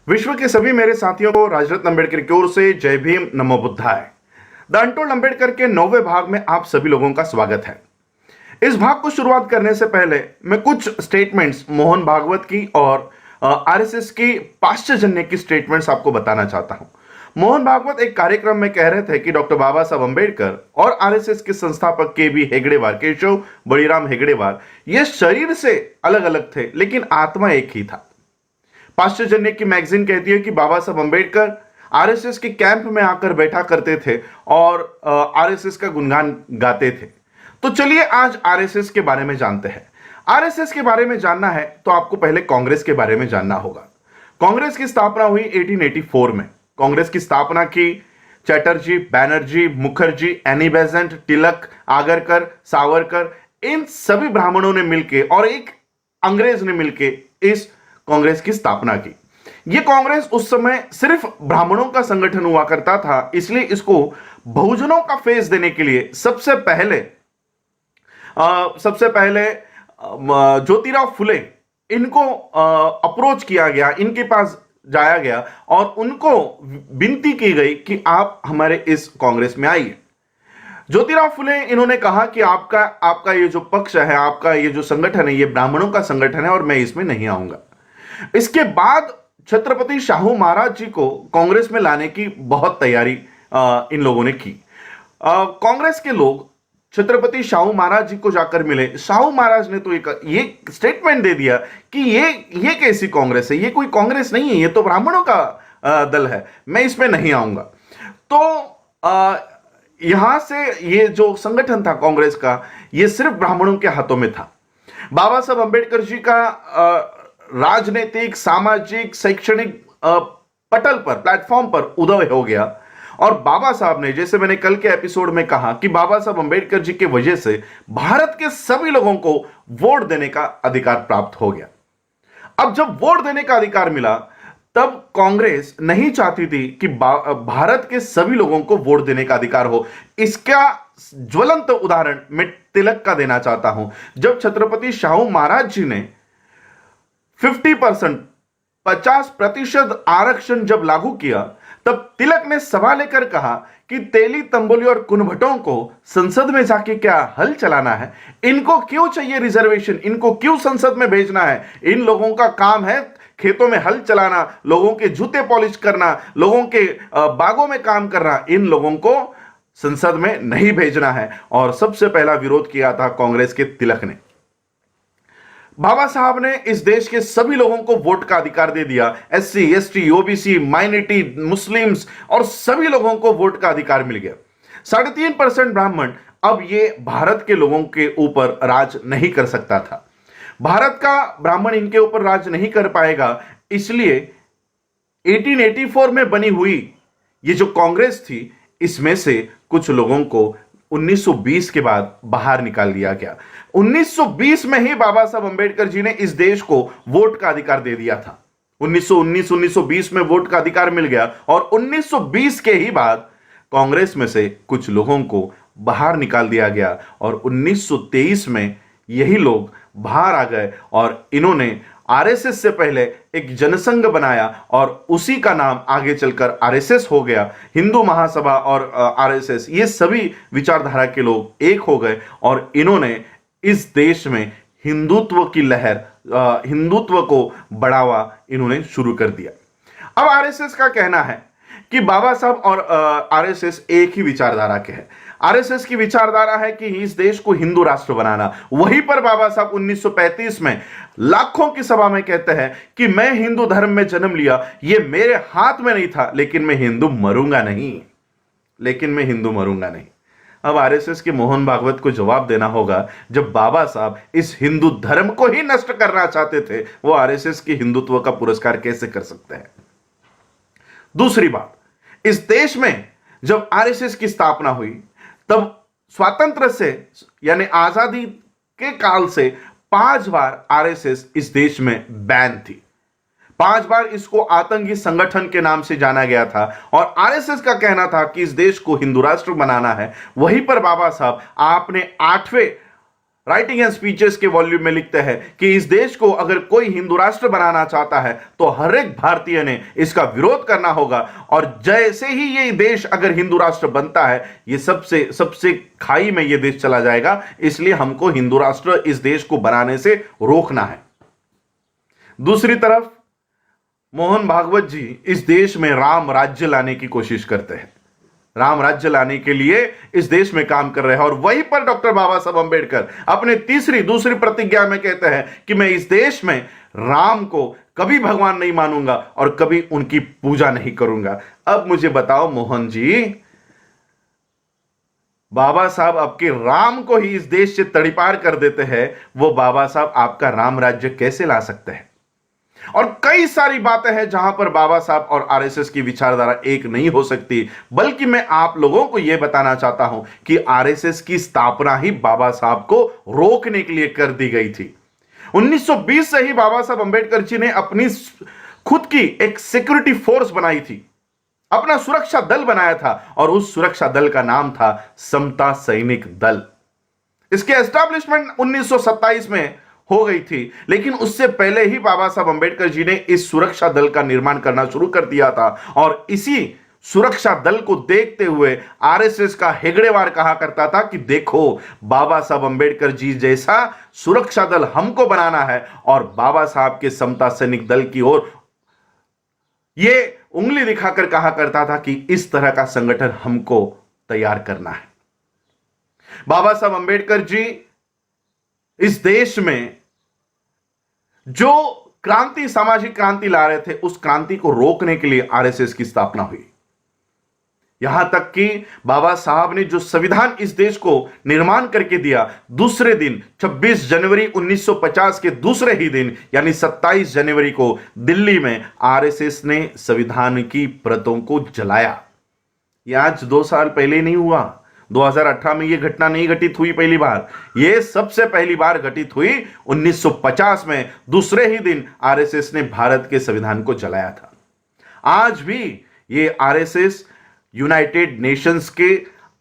विश्व के सभी मेरे साथियों को राजरत्न अंबेडकर की ओर से जय भीम, नमो बुद्धाय। द अनटोल्ड अंबेडकर के 9वें भाग में आप सभी लोगों का स्वागत है। इस भाग को शुरुआत करने से पहले मैं कुछ स्टेटमेंट्स मोहन भागवत की और आरएसएस की पाश्चजन्य की स्टेटमेंट्स आपको बताना चाहता हूं। मोहन भागवत एक कार्यक्रम में कह रहे थे कि डॉक्टर बाबा साहब अंबेडकर और आरएसएस के संस्थापक के बी हेगड़ेवार, केशव बड़ीराम हेगड़ेवार, ये शरीर से अलग अलग थे लेकिन आत्मा एक ही था। पाश्चजन्य की मैगजीन कहती है कि बाबा साहब अंबेडकर आरएसएस के कैंप में आकर बैठा करते थे और आरएसएस का गुणगान गाते थे। तो चलिए आज आरएसएस के बारे में जानते हैं। आरएसएस के बारे में जानना है तो आपको पहले कांग्रेस के बारे में जानना होगा। कांग्रेस की स्थापना हुई 1884 में। कांग्रेस की स्थापना की चैटर्जी, बैनर्जी, मुखर्जी, एनी बेसेंट, तिलक, आगरकर, सावरकर, इन सभी ब्राह्मणों ने मिलकर और एक अंग्रेज ने मिलकर इस कांग्रेस की स्थापना की। यह कांग्रेस उस समय सिर्फ ब्राह्मणों का संगठन हुआ करता था, इसलिए इसको बहुजनों का फेस देने के लिए सबसे पहले ज्योतिराव फुले इनको अप्रोच किया गया, इनके पास जाया गया और उनको विनती की गई कि आप हमारे इस कांग्रेस में आइए। ज्योतिराव फुले इन्होंने कहा कि आपका ये जो पक्ष है, आपका ये जो संगठन है, ये ब्राह्मणों का संगठन है और मैं इसमें नहीं आऊंगा। इसके बाद छत्रपति शाहू महाराज जी को कांग्रेस में लाने की बहुत तैयारी इन लोगों ने की। कांग्रेस के लोग छत्रपति शाहू महाराज जी को जाकर मिले। शाहू महाराज ने तो ये स्टेटमेंट दे दिया कि ये कैसी कांग्रेस है, ये कोई कांग्रेस नहीं है, ये तो ब्राह्मणों का दल है, मैं इसमें नहीं आऊंगा। तो यहां से ये जो संगठन था कांग्रेस का, ये सिर्फ ब्राह्मणों के हाथों में था। बाबा साहब अंबेडकर जी का राजनीतिक, सामाजिक, शैक्षणिक पटल पर, प्लेटफॉर्म पर उदय हो गया और बाबा साहब ने, जैसे मैंने कल के एपिसोड में कहा कि बाबा साहब अंबेडकर जी की वजह से भारत के सभी लोगों को वोट देने का अधिकार प्राप्त हो गया। अब जब वोट देने का अधिकार मिला तब कांग्रेस नहीं चाहती थी कि भारत के सभी लोगों को वोट देने का अधिकार हो। इसका ज्वलंत उदाहरण मैं तिलक का देना चाहता हूं। जब छत्रपति शाहू महाराज जी ने 50% आरक्षण जब लागू किया तब तिलक ने सवाल लेकर कहा कि तेली, तंबोली और कुनभटों को संसद में जाके क्या हल चलाना है? इनको क्यों चाहिए रिजर्वेशन? इनको क्यों संसद में भेजना है? इन लोगों का काम है खेतों में हल चलाना, लोगों के जूते पॉलिश करना, लोगों के बागों में काम करना। इन लोगों को संसद में नहीं भेजना है। और सबसे पहला विरोध किया था कांग्रेस के तिलक ने। बाबा साहब ने इस देश के सभी लोगों को वोट का अधिकार दे दिया। SC, ST, OBC, minority, Muslims और सभी लोगों को वोट का अधिकार मिल गया। 3.5% ब्राह्मण अब ये भारत के लोगों के ऊपर राज नहीं कर सकता था। भारत का ब्राह्मण इनके ऊपर राज नहीं कर पाएगा, इसलिए 1884 में बनी हुई ये जो कांग्रेस थी, इसमें से कुछ लोगों को 1920 के बाद बाहर निकाल दिया गया। 1920 में ही बाबा साहब अंबेडकर जी ने इस देश को वोट का अधिकार दे दिया था। 1919-1920 में वोट का अधिकार मिल गया और 1920 के ही बाद कांग्रेस में से कुछ लोगों को बाहर निकाल दिया गया और 1923 में यही लोग बाहर आ गए और इन्होंने आरएसएस से पहले एक जनसंघ बनाया और उसी का नाम आगे चलकर आरएसएस हो गया। हिंदू महासभा और आरएसएस, ये सभी विचारधारा के लोग एक हो गए और इन्होंने इस देश में हिंदुत्व की लहर, हिंदुत्व को बढ़ावा इन्होंने शुरू कर दिया। अब आरएसएस का कहना है कि बाबा साहब और आरएसएस एक ही विचारधारा के हैं। आरएसएस की विचारधारा है कि इस देश को हिंदू राष्ट्र बनाना। वहीं पर बाबा साहब 1935 में लाखों की सभा में कहते हैं कि मैं हिंदू धर्म में जन्म लिया, यह मेरे हाथ में नहीं था, लेकिन मैं हिंदू मरूंगा नहीं। अब आरएसएस के मोहन भागवत को जवाब देना होगा, जब बाबा साहब इस हिंदू धर्म को ही नष्ट करना चाहते थे, वो आरएसएस की हिंदुत्व का पुरस्कार कैसे कर सकते हैं? दूसरी बात, इस देश में जब आरएसएस की स्थापना हुई तब स्वातंत्र से यानी आजादी के काल से 5 बार आरएसएस इस देश में बैन थी। 5 बार इसको आतंकी संगठन के नाम से जाना गया था और आरएसएस का कहना था कि इस देश को हिंदू राष्ट्र बनाना है। वहीं पर बाबा साहब आपने 8वें राइटिंग एंड स्पीचेस के वॉल्यूम में लिखते हैं कि इस देश को अगर कोई हिंदू राष्ट्र बनाना चाहता है तो हर एक भारतीय ने इसका विरोध करना होगा, और जैसे ही ये देश अगर हिंदू राष्ट्र बनता है ये सबसे सबसे खाई में ये देश चला जाएगा, इसलिए हमको हिंदू राष्ट्र इस देश को बनाने से रोकना है। दूसरी तरफ मोहन भागवत जी इस देश में राम राज्य लाने की कोशिश करते हैं, राम राज्य लाने के लिए इस देश में काम कर रहे हैं। और वहीं पर डॉक्टर बाबा साहब अंबेडकर अपने दूसरी प्रतिज्ञा में कहते हैं कि मैं इस देश में राम को कभी भगवान नहीं मानूंगा और कभी उनकी पूजा नहीं करूंगा। अब मुझे बताओ मोहन जी, बाबा साहब आपके राम को ही इस देश से तड़ीपार कर देते हैं, वो बाबा साहब आपका राम राज्य कैसे ला सकते हैं? और कई सारी बातें हैं जहां पर बाबा साहब और आरएसएस की विचारधारा एक नहीं हो सकती, बल्कि मैं आप लोगों को यह बताना चाहता हूं कि आरएसएस की स्थापना ही बाबा साहब को रोकने के लिए कर दी गई थी। 1920 से ही बाबा साहब अंबेडकर जी ने अपनी खुद की एक सिक्योरिटी फोर्स बनाई थी, अपना सुरक्षा दल बनाया था, और उस सुरक्षा दल का नाम था समता सैनिक दल। इसके एस्टैब्लिशमेंट 1927 में हो गई थी, लेकिन उससे पहले ही बाबा साहब अंबेडकर जी ने इस सुरक्षा दल का निर्माण करना शुरू कर दिया था। और इसी सुरक्षा दल को देखते हुए आरएसएस का हेगड़ेवार कहा करता था कि देखो, बाबा साहब अंबेडकर जी जैसा सुरक्षा दल हमको बनाना है, और बाबा साहब के समता सैनिक दल की ओर यह उंगली दिखाकर कहा करता था कि इस तरह का संगठन हमको तैयार करना है। बाबा साहब अंबेडकर जी इस देश में जो क्रांति, सामाजिक क्रांति ला रहे थे, उस क्रांति को रोकने के लिए आरएसएस की स्थापना हुई। यहां तक कि बाबा साहब ने जो संविधान इस देश को निर्माण करके दिया, दूसरे दिन 26 जनवरी 1950 के दूसरे ही दिन यानी 27 जनवरी को दिल्ली में आरएसएस ने संविधान की प्रतों को जलाया। यह आज 2 साल पहले नहीं हुआ, 2018 में यह घटना नहीं घटित हुई पहली बार, यह सबसे पहली बार घटित हुई 1950 में। दूसरे ही दिन आरएसएस ने भारत के संविधान को जलाया था। आज भी यह आरएसएस यूनाइटेड नेशंस के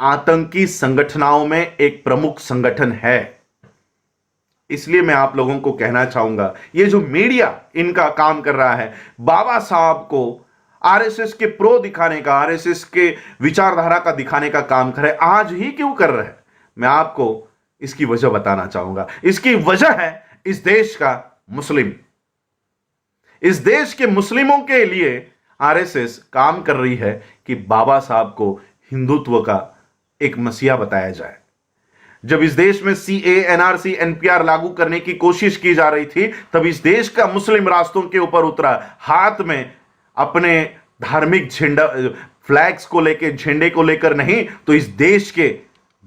आतंकी संगठनों में एक प्रमुख संगठन है। इसलिए मैं आप लोगों को कहना चाहूंगा, यह जो मीडिया इनका काम कर रहा है, बाबा साहब को आरएसएस के प्रो दिखाने का, आरएसएस के विचारधारा का दिखाने का काम करे, आज ही क्यों कर रहे हैं? मैं आपको इसकी वजह बताना चाहूंगा। इसकी वजह है इस देश का मुस्लिम। इस देश के मुस्लिमों के लिए आरएसएस काम कर रही है कि बाबा साहब को हिंदुत्व का एक मसीहा बताया जाए। जब इस देश में सीए, एनआरसी, एनपीआर लागू करने की कोशिश की जा रही थी, तब इस देश का मुस्लिम रास्तों के ऊपर उतरा, हाथ में अपने धार्मिक झंडा, फ्लैग्स को लेकर, झंडे को लेकर नहीं, तो इस देश के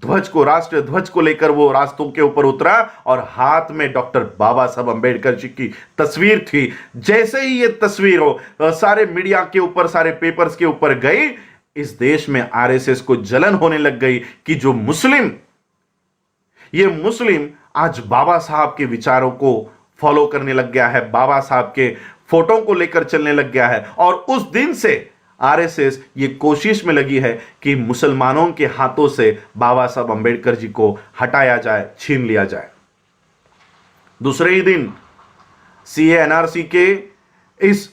ध्वज को, राष्ट्रीय ध्वज को लेकर वो रास्तों के ऊपर उतरा, और हाथ में डॉक्टर बाबा साहब अंबेडकर जी की तस्वीर थी। जैसे ही ये तस्वीर हो सारे मीडिया के ऊपर, सारे पेपर्स के ऊपर गई, इस देश में आरएसएस को जलन होने लग गई कि जो मुस्लिम, ये मुस्लिम आज बाबा साहब के विचारों को फॉलो करने लग गया है, बाबा साहब के फोटो को लेकर चलने लग गया है। और उस दिन से आरएसएस ये कोशिश में लगी है कि मुसलमानों के हाथों से बाबा साहब अंबेडकर जी को हटाया जाए, छीन लिया जाए। दूसरे ही दिन सीए, एनआरसी के इस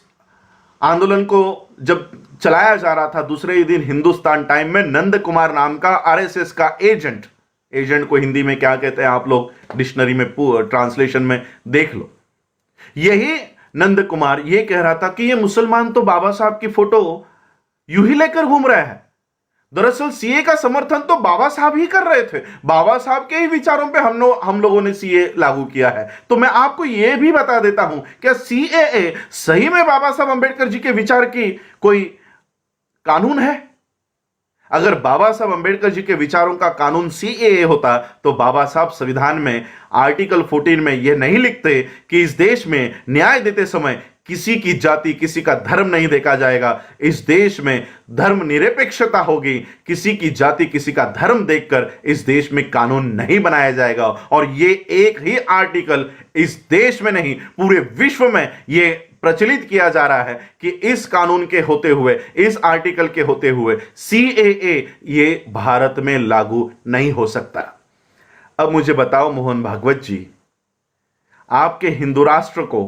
आंदोलन को जब चलाया जा रहा था, दूसरे ही दिन हिंदुस्तान टाइम में नंद कुमार नाम का आरएसएस का एजेंट को हिंदी में क्या कहते हैं आप लोग डिक्शनरी में ट्रांसलेशन में देख लो, यही नंद कुमार ये कह रहा था कि ये मुसलमान तो बाबा साहब की फोटो यूं ही लेकर घूम रहा है। दरअसल सीए का समर्थन तो बाबा साहब ही कर रहे थे, बाबा साहब के ही विचारों पे हम लोगों ने सीए लागू किया है। तो मैं आपको यह भी बता देता हूं, क्या सीएए सही में बाबा साहब अंबेडकर जी के विचार की कोई कानून है? अगर बाबा साहब अंबेडकर जी के विचारों का कानून सीएए होता तो बाबा साहब संविधान में आर्टिकल 14 में यह नहीं लिखते कि इस देश में न्याय देते समय किसी की जाति, किसी का धर्म नहीं देखा जाएगा। इस देश में धर्म निरपेक्षता होगी, किसी की जाति, किसी का धर्म देखकर इस देश में कानून नहीं बनाया जाएगा। और ये एक ही आर्टिकल इस देश में नहीं, पूरे विश्व में ये प्रचलित किया जा रहा है कि इस कानून के होते हुए, इस आर्टिकल के होते हुए सीएए ये भारत में लागू नहीं हो सकता। अब मुझे बताओ मोहन भागवत जी, आपके हिंदू राष्ट्र को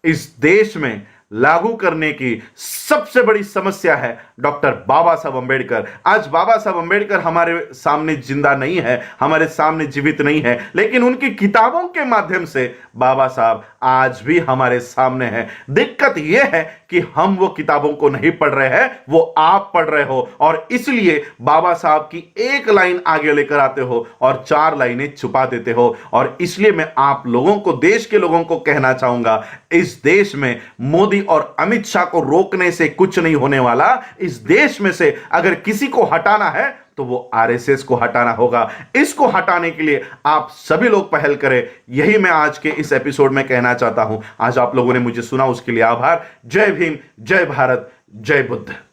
इस देश में लागू करने की सबसे बड़ी समस्या है डॉक्टर बाबा साहब अंबेडकर। आज बाबा साहब अंबेडकर हमारे सामने जिंदा नहीं है, हमारे सामने जीवित नहीं है, लेकिन उनकी किताबों के माध्यम से बाबा साहब आज भी हमारे सामने हैं। दिक्कत यह है कि हम वो किताबों को नहीं पढ़ रहे हैं, वो आप पढ़ रहे हो, और इसलिए बाबा साहब की एक लाइन आगे लेकर आते हो और 4 लाइनें छुपा देते हो। और इसलिए मैं आप लोगों को, देश के लोगों को कहना चाहूंगा, इस देश में मोदी और अमित शाह को रोकने से कुछ नहीं होने वाला। इस देश में से अगर किसी को हटाना है तो वो आरएसएस को हटाना होगा। इसको हटाने के लिए आप सभी लोग पहल करें, यही मैं आज के इस एपिसोड में कहना चाहता हूं। आज आप लोगों ने मुझे सुना, उसके लिए आभार। जय भीम, जय भारत, जय बुद्ध।